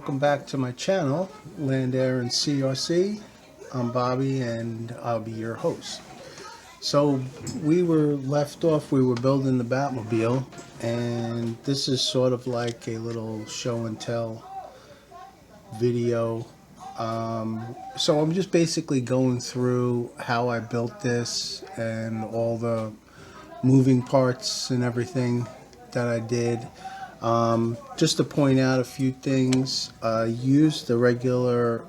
welcome back to my channel, Land, Air, and CRC. I'm Bobby, and I'll be your host. So we were left off, we were building the Batmobile, and this is sort of like a little show and tell video. So I'm just basically going through how I built this and all the moving parts and everything that I did. Just to point out a few things, I used the regular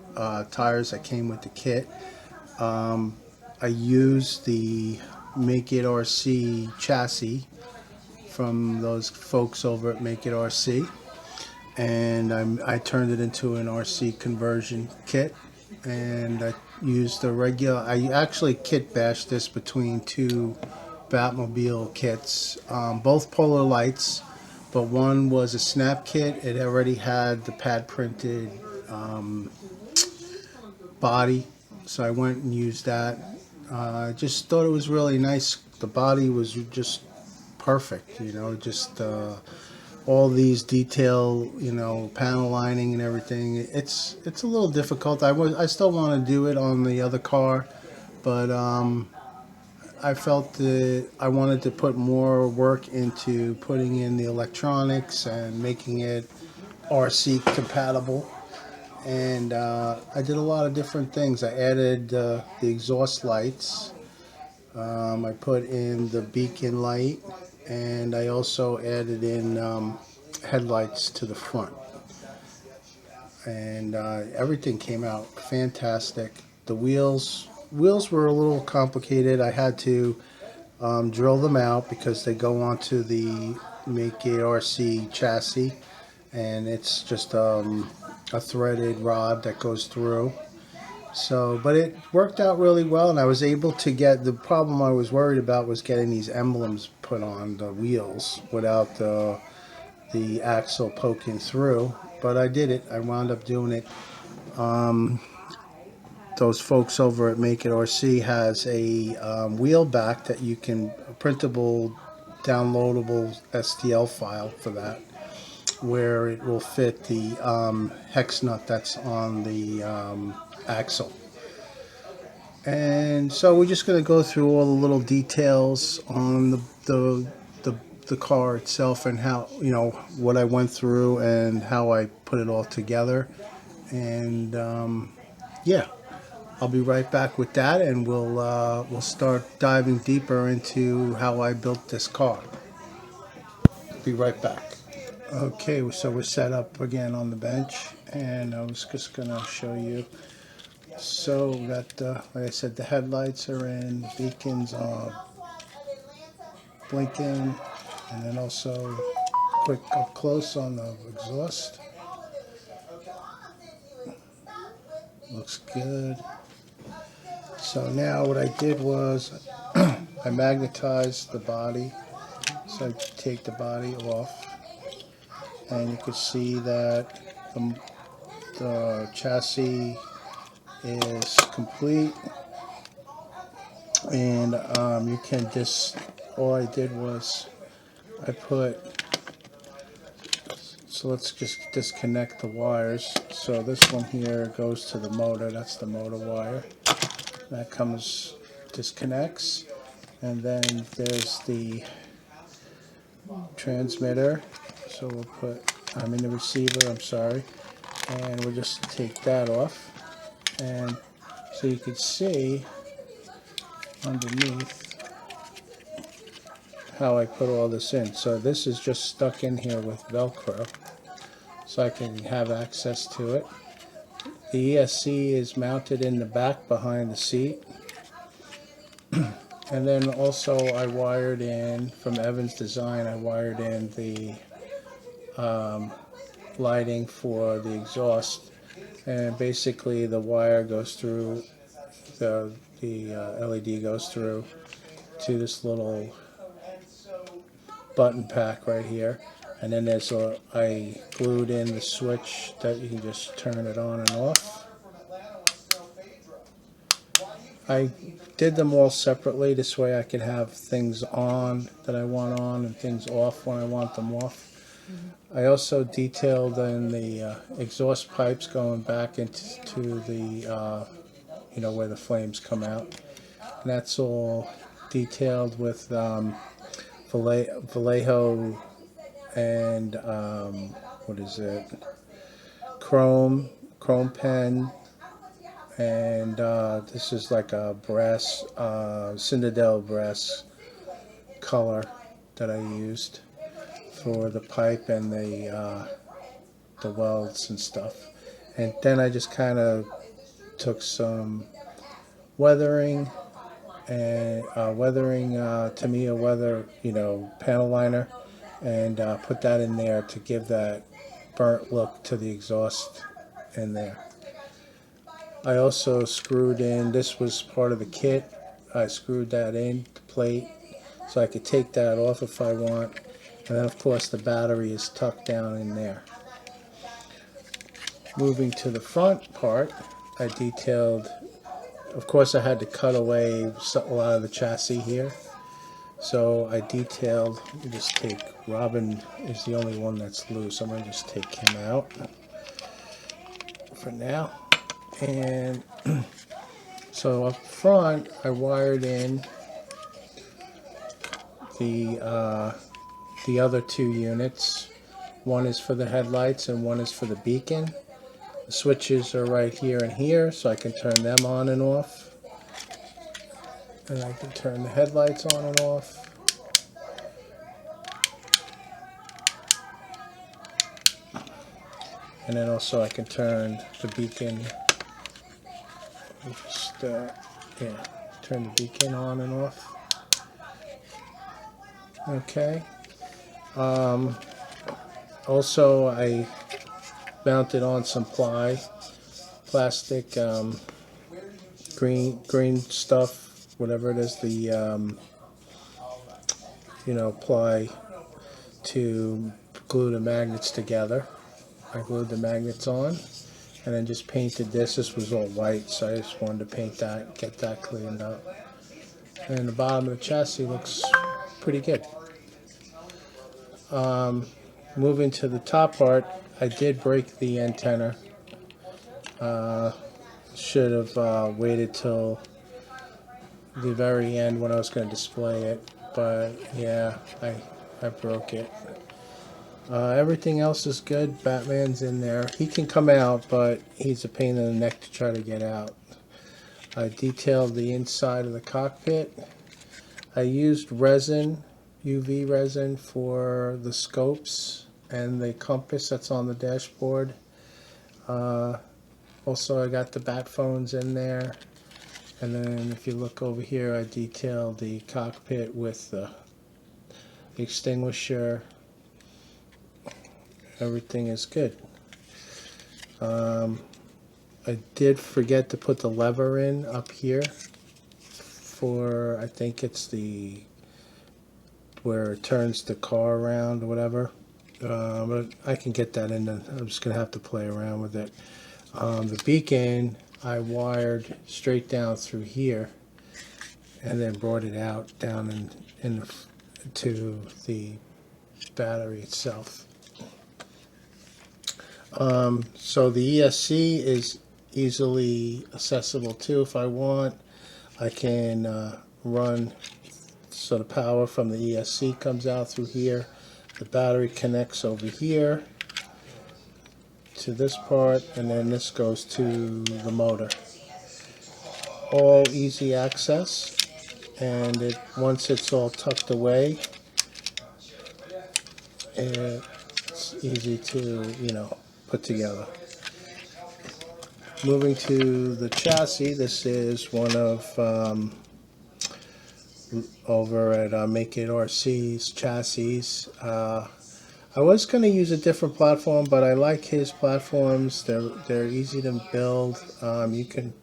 tires that came with the kit. I used the Make It RC chassis from those folks over at Make It RC, and I turned it into an RC conversion kit. And I used the regular. I actually kit bashed this between two Batmobile kits, both polar lights, but one was a snap kit. It already had the pad printed body, so I went and used that. I just thought it was really nice. The body was just perfect, just all these detail, panel lining and everything. It's a little difficult. I still want to do it on the other car, but I felt that I wanted to put more work into putting in the electronics and making it RC compatible. And I did a lot of different things. I added the exhaust lights. I put in the beacon light, and I also added in headlights to the front. And everything came out fantastic. The wheels were a little complicated. I had to drill them out because they go onto the Make It RC chassis, and it's just a threaded rod that goes through. So, but it worked out really well, and I was able to get, the problem I was worried about was getting these emblems put on the wheels without the axle poking through, but I did it. I wound up doing it. Those folks over at Make It RC has a wheel back that you can, a printable, downloadable STL file for that, where it will fit the hex nut that's on the axle. And so we're just going to go through all the little details on the car itself, and how, what I went through and how I put it all together. And yeah, I'll be right back with that, and we'll start diving deeper into how I built this car. Be right back. Okay, so we're set up again on the bench, and I was just gonna show you. So we got, like I said, the headlights are in, the beacons are blinking, and then also quick up close on the exhaust. Looks good. So now what I did was I magnetized the body. So I take the body off, and you can see that the chassis is complete. And you can just, all I did was I put, so let's just disconnect the wires. So this one here goes to the motor. That's the motor wire. That comes, disconnects. And then there's the transmitter. So we'll put, I'm in the receiver, I'm sorry. And we'll just take that off. And so you can see underneath how I put all this in. So this is just stuck in here with Velcro, so I can have access to it. The ESC is mounted in the back behind the seat. And then also I wired in, from Evans Design, I wired in the lighting for the exhaust. And basically the wire goes through, the LED goes through to this little button pack right here. And then there's I glued in the switch that you can just turn it on and off. I did them all separately, this way I can have things on that I want on and things off when I want them off. I also detailed in the exhaust pipes going back into the, where the flames come out. And that's all detailed with Vallejo and what is it? Chrome pen, and this is like a brass, Citadel brass color that I used for the pipe and the welds and stuff. And then I just kind of took some weathering and Tamiya weather, panel liner, and put that in there to give that burnt look to the exhaust in there. I also screwed in, this was part of the kit, I screwed that in, the plate, so I could take that off if I want. And then of course the battery is tucked down in there. Moving to the front part, I detailed, of course I had to cut away a lot of the chassis here. So I detailed, let me just take, Robin is the only one that's loose. I'm going to just take him out for now. And so up front, I wired in the other two units. One is for the headlights and one is for the beacon. The switches are right here and here, so I can turn them on and off. And I can turn the headlights on and off. And then also I can turn the beacon, just, turn the beacon on and off. Okay. Also I mounted on some plastic, green stuff, whatever it is, the, ply to glue the magnets together. I glued the magnets on and then just painted this. This was all white, so I just wanted to paint that, get that cleaned up. And the bottom of the chassis looks pretty good. Moving to the top part, I did break the antenna. Should have waited till the very end when I was going to display it, but yeah, I broke it. Everything else is good. Batman's in there. He can come out, but he's a pain in the neck to try to get out. I detailed the inside of the cockpit. I used resin, UV resin, for the scopes and the compass that's on the dashboard. Also, I got the bat phones in there. And then if you look over here, I detailed the cockpit with the extinguisher. Everything is good. I did forget to put the lever in up here for, I think it's where it turns the car around or whatever. But I can get that in. I'm just going to have to play around with it. The beacon I wired straight down through here and then brought it out down to the battery itself. So the ESC is easily accessible too. If I want, I can run, so the power from the ESC comes out through here. The battery connects over here to this part, and then this goes to the motor. All easy access, and once it's all tucked away, it's easy to put together. Moving to the chassis, this is one of over at Make It RC's chassis. I was going to use a different platform, but I like his platforms. They're easy to build.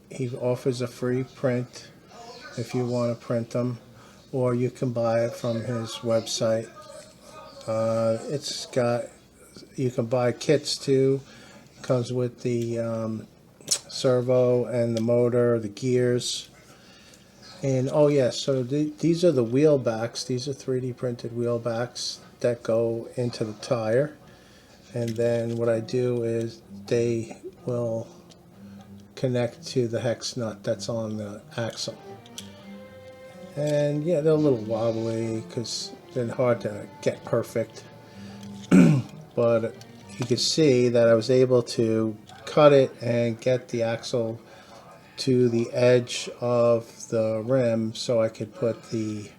He offers a free print if you want to print them, or you can buy it from his website. You can buy kits too. It comes with the servo and the motor, the gears. And oh yeah, so these are the wheel backs. These are 3D printed wheel backs. that go into the tire. And then what I do is they will connect to the hex nut that's on the axle. And yeah, they're a little wobbly because they're hard to get perfect. But you can see that I was able to cut it and get the axle to the edge of the rim so I could put the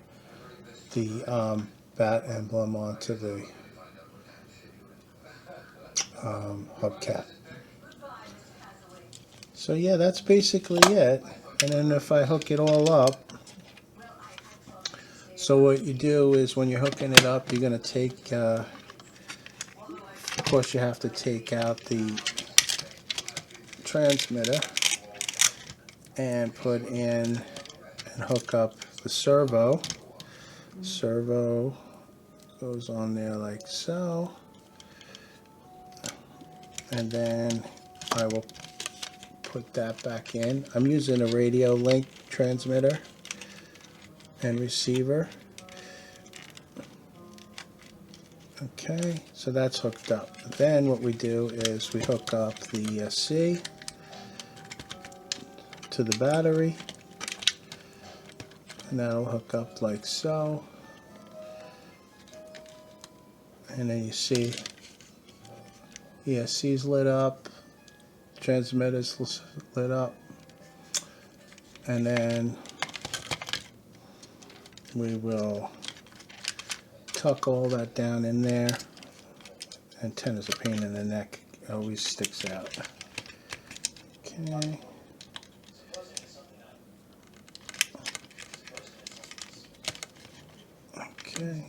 bat emblem onto the hubcap. So yeah, that's basically it. And then if I hook it all up, so what you do is when you're hooking it up, you're going to take, of course you have to take out the transmitter and put in and hook up the servo. Servo goes on there like so. And then I will put that back in. I'm using a radio link transmitter and receiver. Okay, so that's hooked up. Then what we do is we hook up the C to the battery, and that'll hook up like so. And then you see ESC's lit up, transmitter's lit up, and then we will tuck all that down in there. Antenna's a pain in the neck, it always sticks out. Okay. Okay,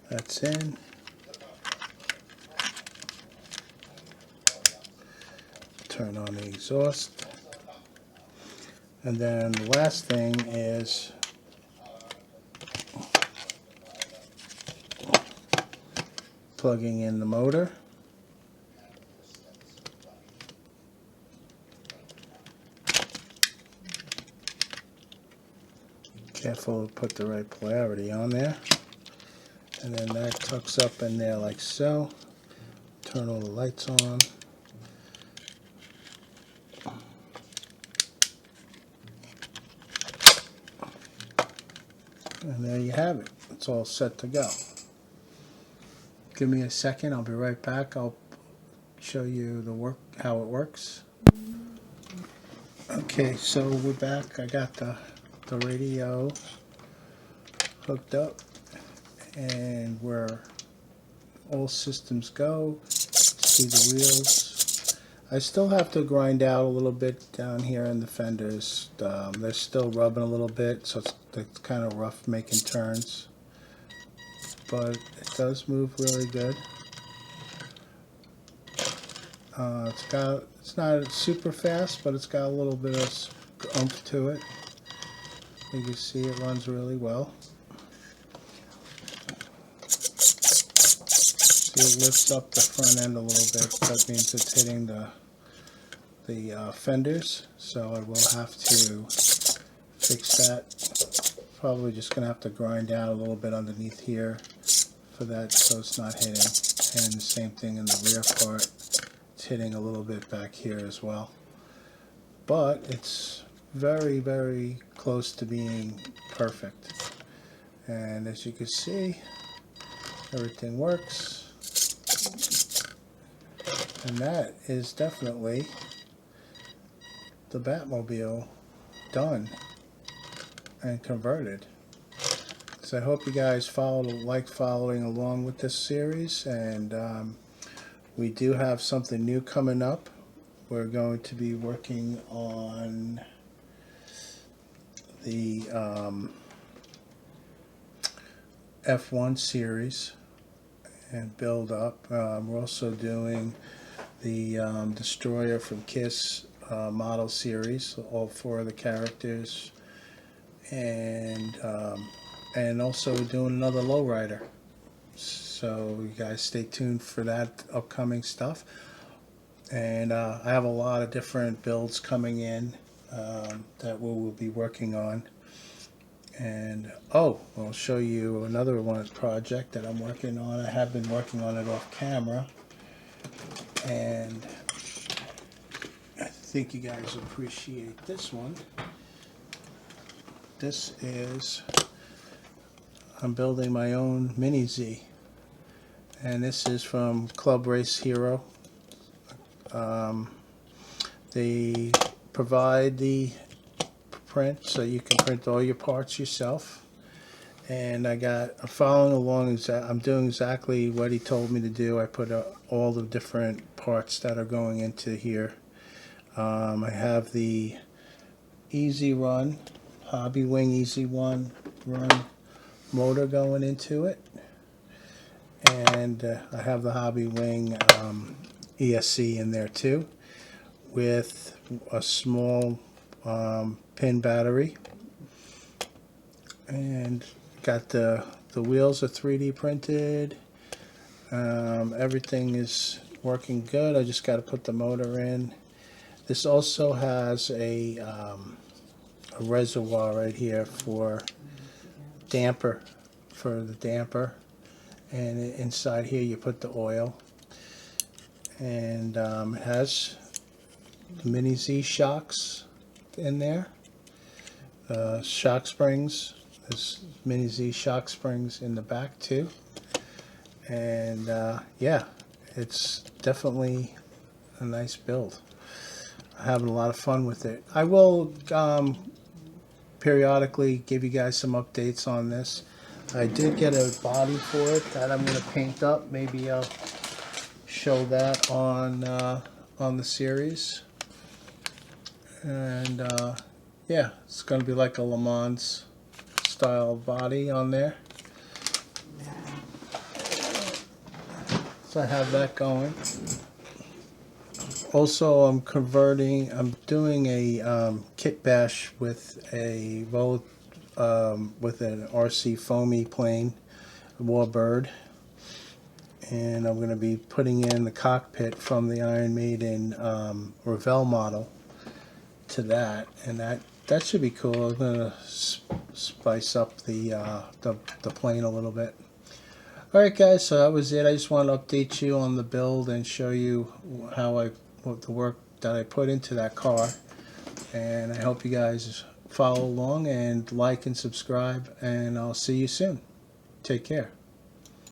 that's in. Turn on the exhaust. And then the last thing is plugging in the motor. Careful to put the right polarity on there. And then that tucks up in there like so. Turn all the lights on. And there you have it. It's all set to go. Give me a second, I'll be right back. I'll show you how it works. Okay, so we're back. I got the radio hooked up, and we're all systems go. See the wheels. I still have to grind out a little bit down here in the fenders. They're still rubbing a little bit, so it's kind of rough making turns. But it does move really good. It's not super fast, but it's got a little bit of oomph to it. You can see it runs really well. See, it lifts up the front end a little bit. That means it's hitting the fenders. So I will have to fix that. Probably just going to have to grind out a little bit underneath here for that so it's not hitting. And the same thing in the rear part. It's hitting a little bit back here as well. But it's very, very close to being perfect. And as you can see, everything works. And that is definitely the Batmobile done and converted. So I hope you guys like following along with this series, and we do have something new coming up. We're going to be working on the F1 series and build up. We're also doing the Destroyer from KISS model series, all 4 of the characters, and also doing another lowrider. So you guys stay tuned for that upcoming stuff. And I have a lot of different builds coming in that we will be working on. And oh, I'll show you another one project that I'm working on. I have been working on it off camera, and I think you guys appreciate this one. This is, I'm building my own Mini Z, and this is from Club Race Hero. They provide the print so you can print all your parts yourself, and I'm following along. I'm doing exactly what he told me to do. I put all the different parts that are going into here. I have the Easy Run, Hobby Wing Easy Run motor going into it, and I have the Hobby Wing ESC in there too, with a small pin battery, and got the wheels are 3D printed. Everything is working good. I just got to put the motor in. This also has a reservoir right here for damper, and inside here you put the oil, and it has the Mini Z shocks in there, shock springs. There's Mini Z shock springs in the back too, and yeah, it's definitely a nice build. I'm having a lot of fun with it. I will periodically give you guys some updates on this. I did get a body for it that I'm going to paint up. Maybe I'll show that on the series. And yeah, it's going to be like a Le Mans style body on there. So I have that going. Also, I'm doing a kit bash with with an RC foamy plane, Warbird, and I'm going to be putting in the cockpit from the Iron Maiden Revell model to that, and that should be cool. I'm going to spice up the plane a little bit. Alright guys, so that was it. I just want to update you on the build and show you what the work that I put into that car. And I hope you guys follow along and like and subscribe, and I'll see you soon. Take care.